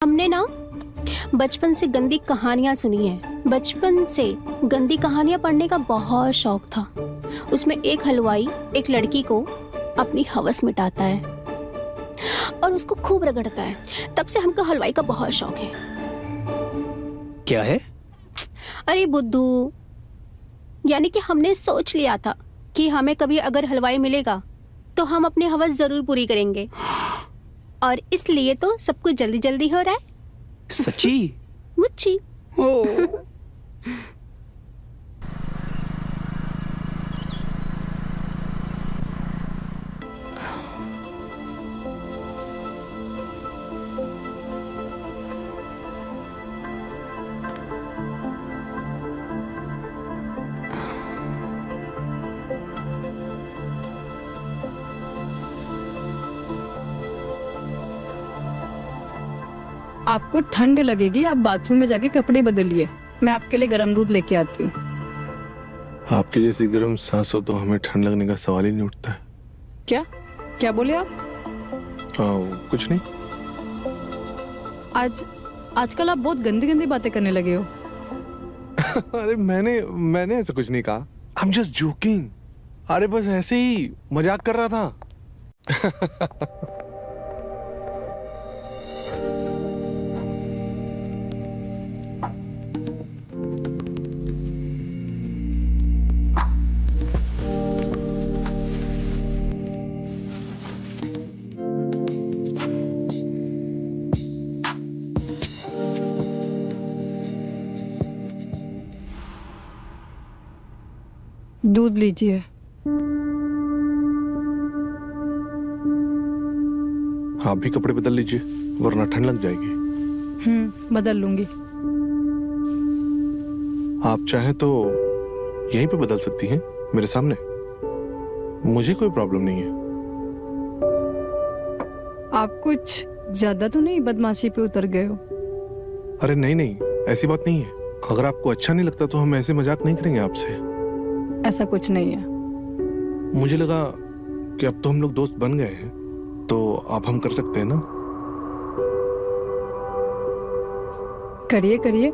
हमने ना बचपन से गंदी कहानियां सुनी है। बचपन से गंदी कहानियां पढ़ने का बहुत शौक था। उसमें एक हलवाई एक लड़की को अपनी हवस मिटाता है और उसको खूब रगड़ता है। तब से हमको हलवाई का बहुत शौक है। क्या है? अरे बुद्धू, यानी कि हमने सोच लिया था कि हमें कभी अगर हलवाई मिलेगा तो हम अपनी हवस जरूर पूरी करेंगे, और इसलिए तो सब कुछ जल्दी जल्दी हो रहा है। सच्ची? मुच्ची। आपको ठंड लगेगी, आप बाथरूम में जाके कपड़े बदलिए। मैं आपके लिए गर्म दूध लेके आती हूँ। आपकी जैसी गर्म सांस हो तो हमें ठंड लगने का सवाल ही नहीं उठता है। क्या क्या बोले आप? कुछ नहीं। आजकल आप बहुत गंदी गंदी बातें करने लगे हो। अरे मैंने ऐसा कुछ नहीं कहा। I'm just joking। अरे बस ऐसे ही मजाक कर रहा था। दूध लीजिए। आप भी कपड़े बदल लीजिए वरना ठंड लग जाएगी। बदल लूंगी। आप चाहें तो यहीं पे बदल सकती हैं मेरे सामने। मुझे कोई प्रॉब्लम नहीं है। आप कुछ ज्यादा तो नहीं बदमाशी पे उतर गए हो? अरे नहीं, ऐसी बात नहीं है। अगर आपको अच्छा नहीं लगता तो हम ऐसे मजाक नहीं करेंगे आपसे। ऐसा कुछ नहीं है। मुझे लगा कि अब तो हम लोग दोस्त बन गए हैं तो अब हम कर सकते हैं ना। करिए करिए,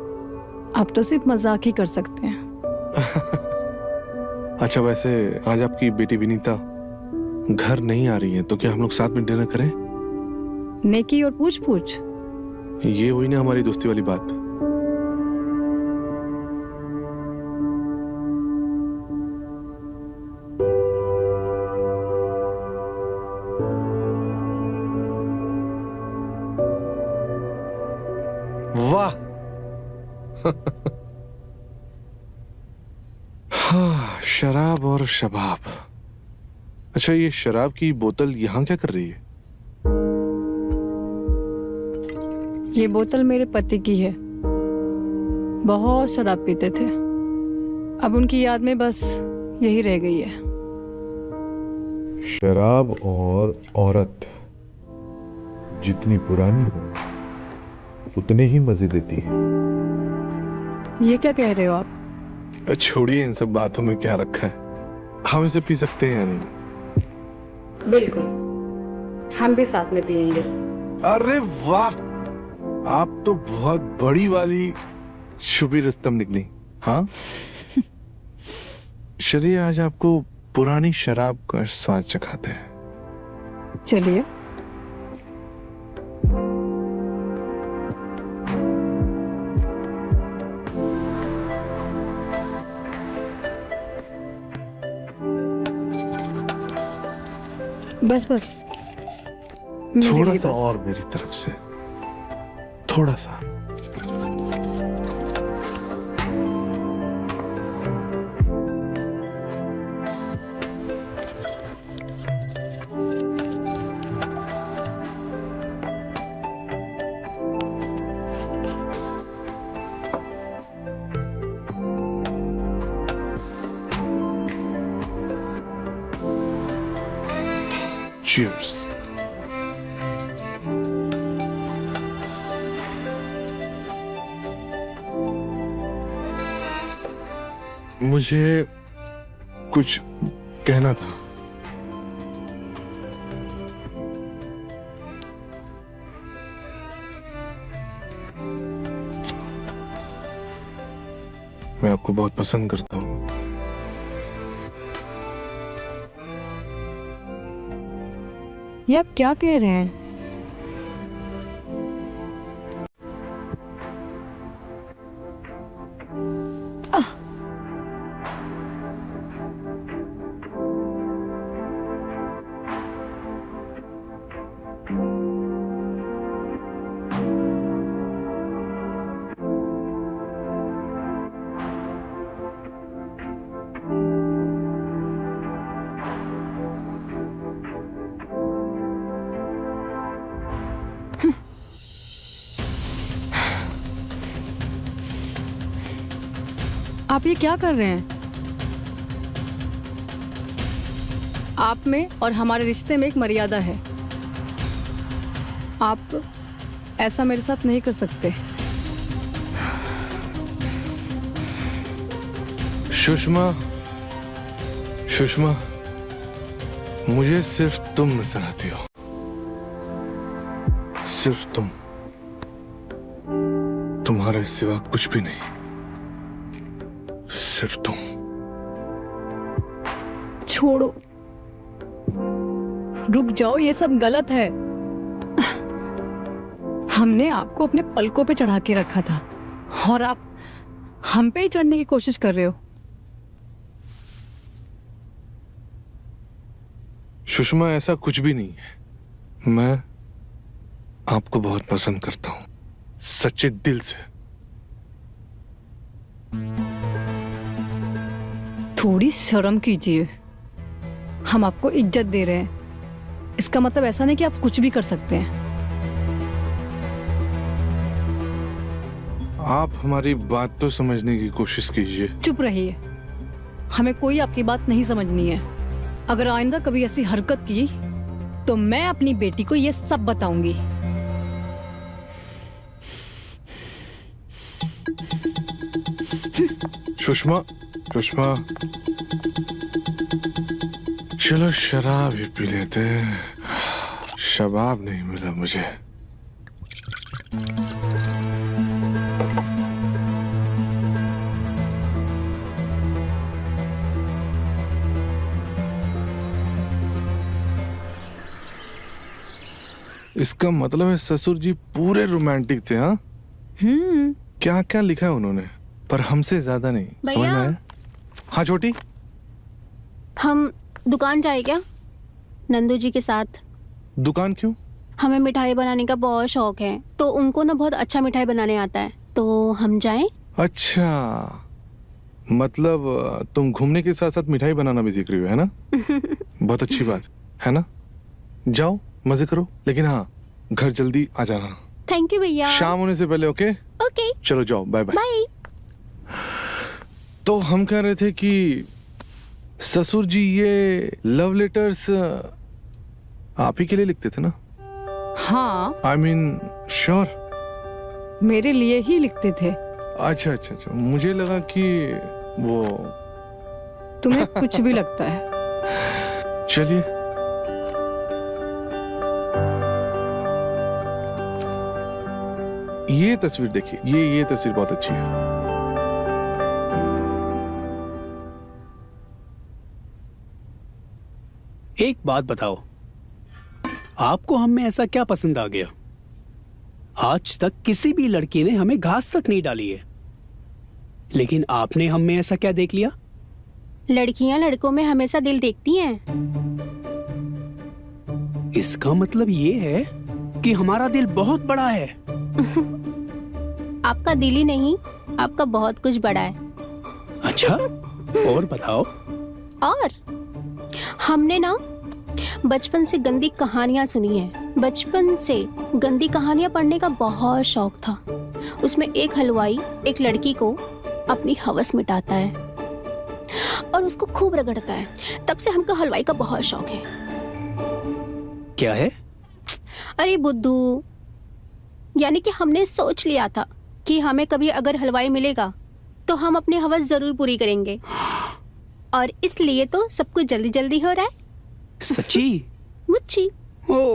आप तो सिर्फ मजाक ही कर सकते हैं। अच्छा, वैसे आज आपकी बेटी विनीता घर नहीं आ रही है तो क्या हम लोग साथ में डिनर करें? नेकी और पूछ पूछ। ये हुई ना हमारी दोस्ती वाली बात। वाह। हाँ, शराब और शबाब। अच्छा, ये शराब की बोतल यहाँ क्या कर रही है? ये बोतल मेरे पति की है। बहुत शराब पीते थे, अब उनकी याद में बस यही रह गई है। शराब और औरत जितनी पुरानी हो उतने ही मजे देती है। ये क्या कह रहे हो आप? छोड़िए, इन सब बातों में क्या रखा है। हम इसे पी सकते हैं या नहीं? बिल्कुल, हम भी साथ में पियेंगे। अरे वाह, आप तो बहुत बड़ी वाली शुभी रुस्तम निकली। हाँ। चलिए, आज आपको पुरानी शराब का स्वाद चखाते हैं। चलिए। बस बस, थोड़ा सा और मेरी तरफ से, थोड़ा सा। Cheers। मुझे कुछ कहना था। मैं आपको बहुत पसंद करता हूँ। ये आप क्या कह रहे हैं? आप ये क्या कर रहे हैं? आप में और हमारे रिश्ते में एक मर्यादा है। आप ऐसा मेरे साथ नहीं कर सकते। सुषमा, सुषमा, मुझे सिर्फ तुम नजर आती हो, सिर्फ तुम, तुम्हारे सिवा कुछ भी नहीं, सिर्फ तुम। छोड़ो, रुक जाओ, ये सब गलत है। हमने आपको अपने पलकों पे चढ़ा के रखा था और आप हम पे ही चढ़ने की कोशिश कर रहे हो। सुषमा, ऐसा कुछ भी नहीं है। मैं आपको बहुत पसंद करता हूं, सच्चे दिल से। थोड़ी शर्म कीजिए, हम आपको इज्जत दे रहे हैं। इसका मतलब ऐसा नहीं कि आप कुछ भी कर सकते हैं। आप हमारी बात तो समझने की कोशिश कीजिए। चुप रहिए, हमें कोई आपकी बात नहीं समझनी है। अगर आइंदा कभी ऐसी हरकत की तो मैं अपनी बेटी को ये सब बताऊंगी। सुषमा, सुषमा, चलो शराब ही पी लेते हैं। शबाब नहीं मिला मुझे। इसका मतलब है ससुर जी पूरे रोमांटिक थे। हाँ, क्या क्या लिखा है उन्होंने, पर हमसे ज्यादा नहीं। समझ में आया? हाँ छोटी, हम दुकान जाए क्या नंदू जी के साथ? दुकान क्यों? हमें मिठाई बनाने का बहुत शौक है, तो उनको ना बहुत अच्छा मिठाई बनाने आता है, तो हम जाएं? अच्छा, मतलब तुम घूमने के साथ साथ मिठाई बनाना भी सीख रही हो, है ना? बहुत अच्छी बात है ना? जाओ मजे करो, लेकिन हाँ घर जल्दी आ जाना। थैंक यू भैया। शाम होने से पहले। ओके ओके, चलो जाओ, बाय बाय। बाय। तो हम कह रहे थे कि ससुर जी ये लव लेटर्स आप ही के लिए लिखते थे ना? हाँ, आई मीन श्योर, मेरे लिए ही लिखते थे। अच्छा अच्छा अच्छा, मुझे लगा कि वो तुम्हें कुछ भी लगता है। चलिए, ये तस्वीर देखिए, ये तस्वीर बहुत अच्छी है। एक बात बताओ, आपको हम में ऐसा क्या पसंद आ गया? आज तक किसी भी लड़की ने हमें घास तक नहीं डाली है, लेकिन आपने हम में ऐसा क्या देख लिया? लड़कियां लड़कों में हमेशा दिल देखती हैं। इसका मतलब ये है कि हमारा दिल बहुत बड़ा है। आपका दिल ही नहीं, आपका बहुत कुछ बड़ा है। अच्छा, और बताओ। और हमने ना बचपन से गंदी कहानियां सुनी है। बचपन से गंदी कहानियां पढ़ने का बहुत शौक था। उसमें एक हलवाई एक लड़की को अपनी हवस मिटाता है और उसको खूब रगड़ता है। तब से हमको हलवाई का बहुत शौक है। क्या है? अरे बुद्धू, यानी कि हमने सोच लिया था कि हमें कभी अगर हलवाई मिलेगा तो हम अपनी हवस जरूर पूरी करेंगे, और इसलिए तो सब कुछ जल्दी जल्दी हो रहा है। सच्ची? मुच्ची। ओ